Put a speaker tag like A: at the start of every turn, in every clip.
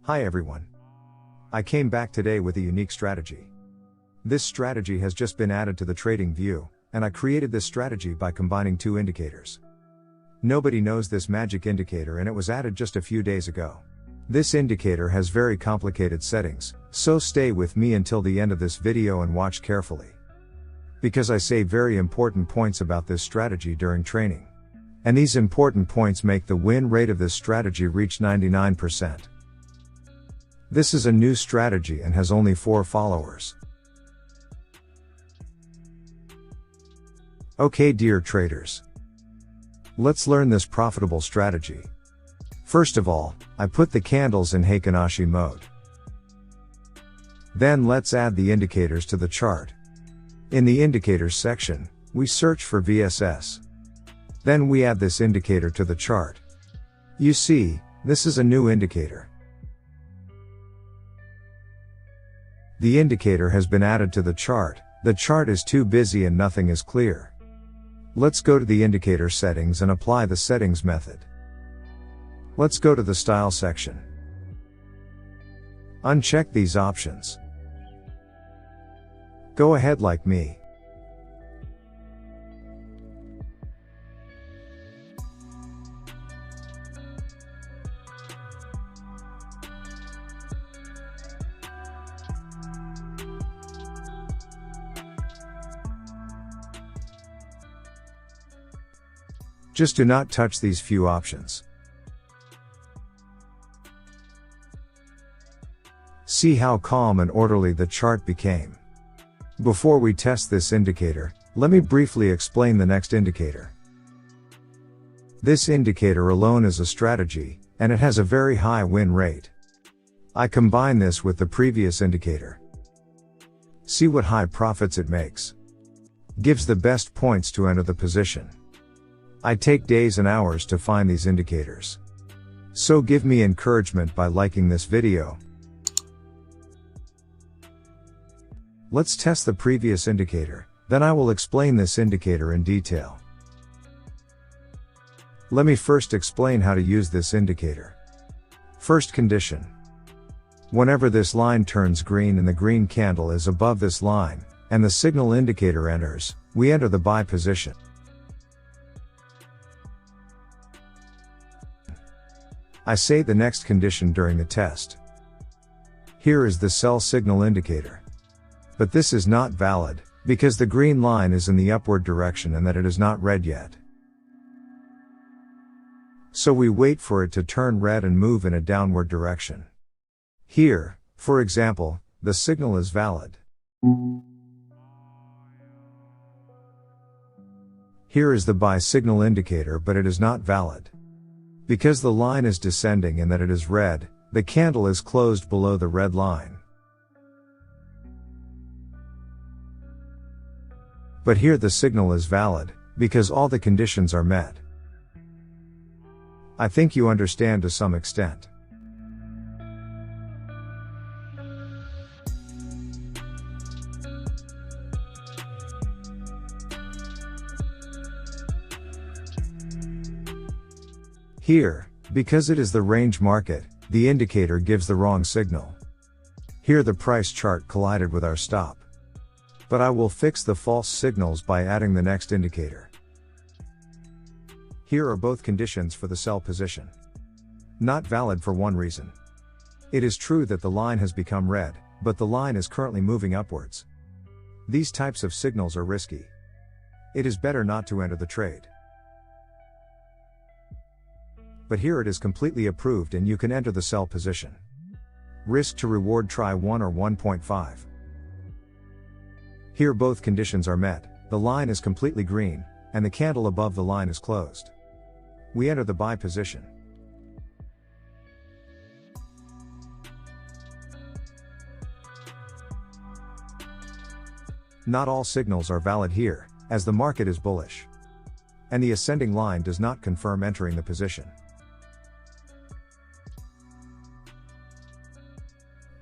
A: Hi everyone. I came back today with a unique strategy. This strategy has just been added to the TradingView, and I created this strategy by combining two indicators. Nobody knows this magic indicator and it was added just a few days ago. This indicator has very complicated settings, so stay with me until the end of this video and watch carefully. Because I say very important points about this strategy during training. And these important points make the win rate of this strategy reach 99%. This is a new strategy and has only 4 followers. Okay dear traders. Let's learn this profitable strategy. First of all, I put the candles in Heikin-Ashi mode. Then let's add the indicators to the chart. In the indicators section, we search for VSS. Then we add this indicator to the chart. You see, this is a new indicator. The indicator has been added to the chart is too busy and nothing is clear. Let's go to the indicator settings and apply the settings method. Let's go to the style section. Uncheck these options. Go ahead like me. Just do not touch these few options. See how calm and orderly the chart became. Before we test this indicator, let me briefly explain the next indicator. This indicator alone is a strategy, and it has a very high win rate. I combine this with the previous indicator. See what high profits it makes. Gives the best points to enter the position. I take days and hours to find these indicators. So give me encouragement by liking this video. Let's test the previous indicator, then I will explain this indicator in detail. Let me first explain how to use this indicator. First condition. Whenever this line turns green and the green candle is above this line, and the signal indicator enters, we enter the buy position. I say the next condition during the test. Here is the sell signal indicator. But this is not valid, because the green line is in the upward direction and that it is not red yet. So we wait for it to turn red and move in a downward direction. Here, for example, the signal is valid. Here is the buy signal indicator, but it is not valid. Because the line is descending and that it is red, the candle is closed below the red line. But here the signal is valid, because all the conditions are met. I think you understand to some extent. Here, because it is the range market, the indicator gives the wrong signal. Here the price chart collided with our stop. But I will fix the false signals by adding the next indicator. Here are both conditions for the sell position. Not valid for one reason. It is true that the line has become red, but the line is currently moving upwards. These types of signals are risky. It is better not to enter the trade. But here it is completely approved and you can enter the sell position. Risk to reward try 1 or 1.5. Here both conditions are met, the line is completely green, and the candle above the line is closed. We enter the buy position. Not all signals are valid here, as the market is bullish. And the ascending line does not confirm entering the position.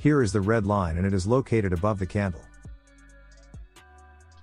A: Here is the red line and it is located above the candle.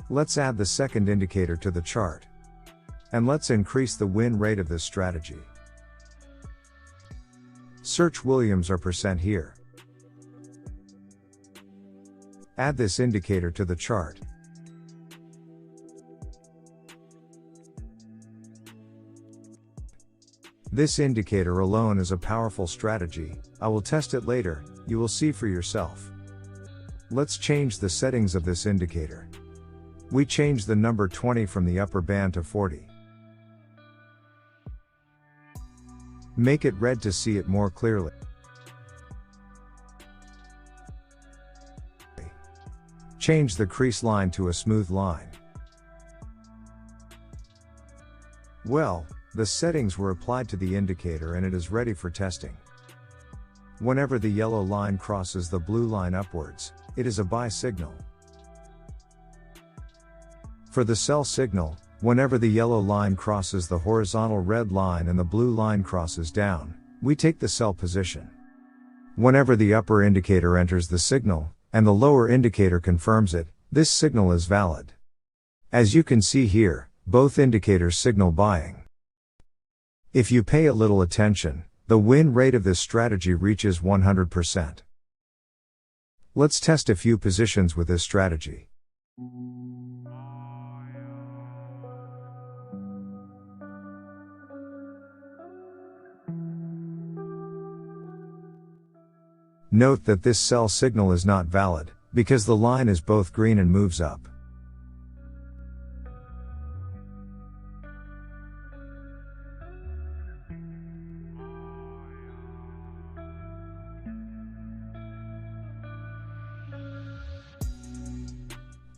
A: Let's add the second indicator to the chart. And let's increase the win rate of this strategy. Search Williams or % here. Add this indicator to the chart. This indicator alone is a powerful strategy. I will test it later, you will see for yourself. Let's change the settings of this indicator. We change the number 20 from the upper band to 40. Make it red to see it more clearly. Change the crease line to a smooth line. Well, the settings were applied to the indicator and it is ready for testing. Whenever the yellow line crosses the blue line upwards, it is a buy signal. For the sell signal, whenever the yellow line crosses the horizontal red line and the blue line crosses down, we take the sell position. Whenever the upper indicator enters the signal, and the lower indicator confirms it, this signal is valid. As you can see here, both indicators signal buying. If you pay a little attention, the win rate of this strategy reaches 100%. Let's test a few positions with this strategy. Note that this sell signal is not valid, because the line is both green and moves up.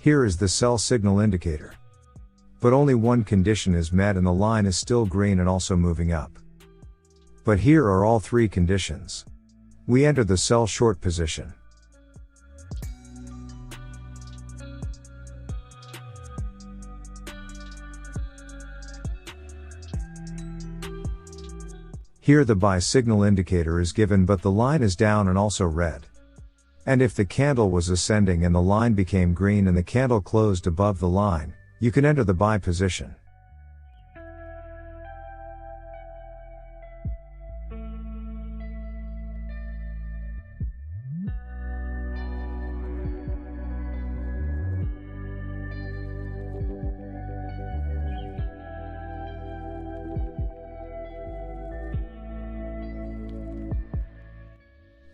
A: Here is the sell signal indicator. But only one condition is met and the line is still green and also moving up. But here are all three conditions. We enter the sell short position. Here the buy signal indicator is given but the line is down and also red. And if the candle was ascending and the line became green and the candle closed above the line, you can enter the buy position.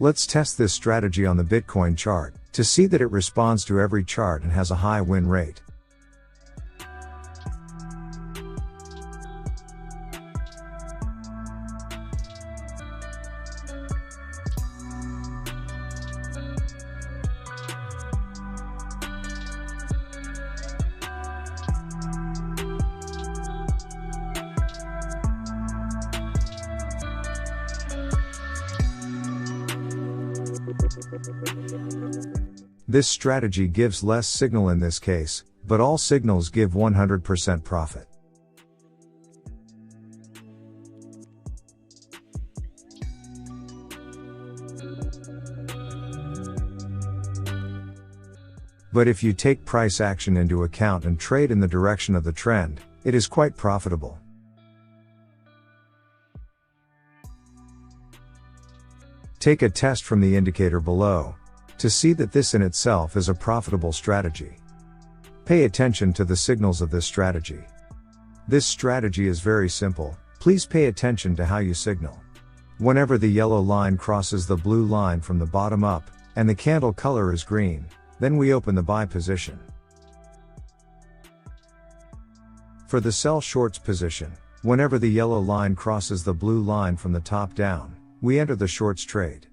A: Let's test this strategy on the Bitcoin chart, to see that it responds to every chart and has a high win rate. This strategy gives less signal in this case, but all signals give 100% profit. But if you take price action into account and trade in the direction of the trend, it is quite profitable. Take a test from the indicator below, to see that this in itself is a profitable strategy. Pay attention to the signals of this strategy. This strategy is very simple, please pay attention to how you signal. Whenever the yellow line crosses the blue line from the bottom up, and the candle color is green, then we open the buy position. For the sell shorts position, whenever the yellow line crosses the blue line from the top down, we enter the shorts trade.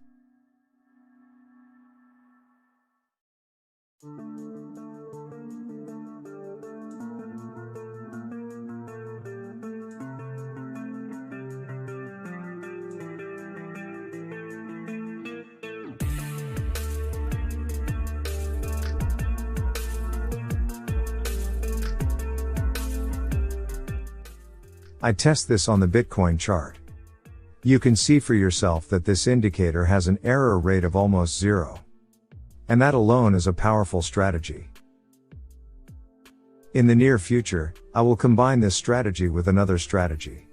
A: I test this on the Bitcoin chart. You can see for yourself that this indicator has an error rate of almost zero. And that alone is a powerful strategy. In the near future, I will combine this strategy with another strategy.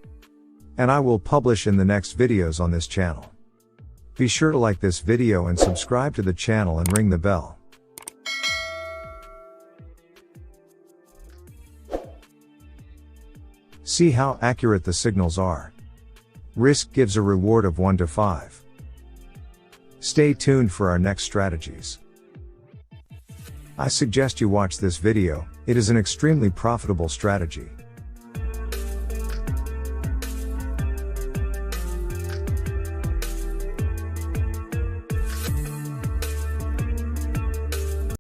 A: And I will publish in the next videos on this channel. Be sure to like this video and subscribe to the channel and ring the bell. See how accurate the signals are. Risk gives a reward of 1 to 5. Stay tuned for our next strategies. I suggest you watch this video, it is an extremely profitable strategy.